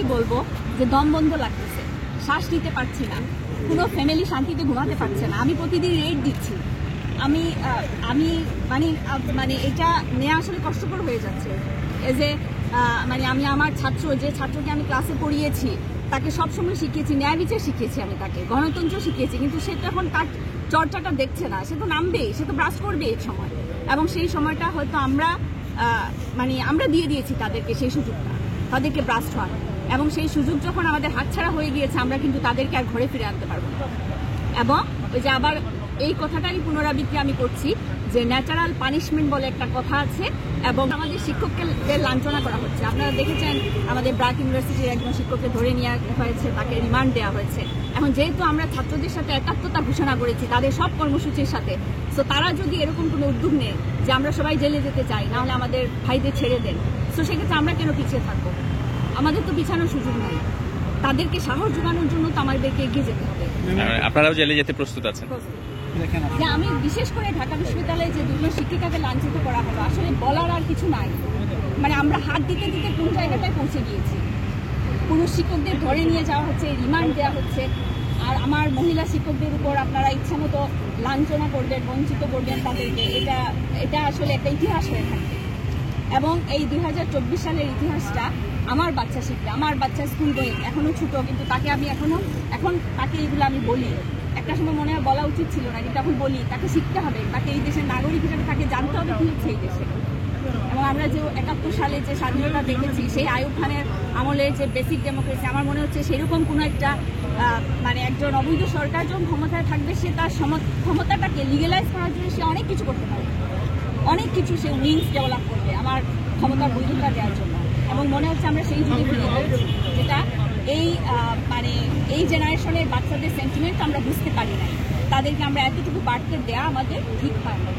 একটাই বলবো যে দম বন্ধ লাগতেছে, শ্বাস নিতে পারছি না, কোনো ফ্যামিলি শান্তিতে ঘুমাতে পারছে না। আমি প্রতিদিন রেট দিচ্ছি, আমি আমি মানে মানে এটা নেওয়া আসলে কষ্টকর হয়ে যাচ্ছে। এজ এ মানে আমি আমার যে ছাত্রকে আমি ক্লাসে পড়িয়েছি তাকে সবসময় শিখিয়েছি, ন্যায় বিচার শিখিয়েছি, আমি তাকে গণতন্ত্র শিখিয়েছি, কিন্তু সে তো এখন তার চর্চাটা দেখছে না। সে তো নামবেই, সে তো ব্রাশ করবে এই সময়, এবং সেই সময়টা হয়তো আমরা দিয়ে দিয়েছি তাদেরকে, সেই সুযোগটা তাদেরকে ব্রাশ হওয়ার, এবং সেই সুযোগ যখন আমাদের হাতছাড়া হয়ে গিয়েছে আমরা কিন্তু তাদেরকে আর ঘরে ফিরে আনতে পারবো না। এবং ওই যে আবার এই কথাটারই পুনরাবৃত্তি আমি করছি যে ন্যাচারাল পানিশমেন্ট বলে একটা কথা আছে, এবং আমাদের শিক্ষকদের লাঞ্ছনা করা হচ্ছে। আপনারা দেখেছেন আমাদের ব্র্যাক ইউনিভার্সিটির একজন শিক্ষককে ধরে নিয়ে হয়েছে, তাকে রিমান্ড দেওয়া হয়েছে। এখন যেহেতু আমরা ছাত্রদের সাথে একাত্মতা ঘোষণা করেছি তাদের সব কর্মসূচির সাথে, তো তারা যদি এরকম কোনো উদ্যোগ নেয় যে আমরা সবাই জেলে যেতে চাই, নাহলে আমাদের ভাইদের ছেড়ে দেন, তো সেক্ষেত্রে আমরা কেন পিছিয়ে থাকবো? আমাদের তো পিছানোর সুযোগ নাই। তাদেরকে সাহস যোগানোর জন্য তো আমাদেরকে এগিয়ে যেতে হবে। আপনারাও জেলে যেতে প্রস্তুত আছেন? যে আমি বিশেষ করে ঢাকা বিশ্ববিদ্যালয়ে যে দুজন শিক্ষিকাকে লাঞ্ছিত করা হলো, আসলে বলার আর কিছু নাই। মানে আমরা হাত দিতে দিতে কোন জায়গাটায় পৌঁছে গিয়েছি। পুরুষ শিক্ষকদের ধরে নিয়ে যাওয়া হচ্ছে, রিমান্ড দেওয়া হচ্ছে, আর আমার মহিলা শিক্ষকদের উপর আপনারা ইচ্ছামতো লাঞ্ছনা করবেন, বঞ্চিত করবেন তাদেরকে। এটা আসলে একটা ইতিহাস হয়ে থাকবে, এবং এই 2024 সালের ইতিহাসটা আমার বাচ্চা শিখবে। আমার বাচ্চা স্কুল গোয়িং, এখনো ছোট, কিন্তু তাকে আমি এখন তাকে এইগুলো আমি বলি। একটা সময় মনে হয় বলা উচিত ছিল না, কিন্তু এখন বলি, তাকে শিখতে হবে, তাকে এই দেশের নাগরিক হিসেবে তাকে জানতে হবে কি হচ্ছে এই দেশে। এবং আমরা যে 71 সালে যে স্বাধীনতা দেখেছি, সেই আইয়ুব খানের আমলে যে বেসিক ডেমোক্রেসি, আমার মনে হচ্ছে সেরকম কোনো একটা মানে একজন অবৈধ সরকার যখন ক্ষমতায় থাকবে, সে তার ক্ষমতাটাকে লিগেলাইজ করার জন্য সে অনেক কিছু করতে পারে, অনেক কিছু সে উইংস ডেভেলপ করবে আমার ক্ষমতার বৈধতা দেওয়ার জন্য। এবং মনে হচ্ছে আমরা সেই যুগে ফিরে যাচ্ছি, যেটা এই জেনারেশনের বাচ্চাদের সেন্টিমেন্ট আমরা বুঝতে পারি নাই। তাদেরকে আমরা এতটুকু বাড়তে দেওয়া আমাদের ঠিক হয় না।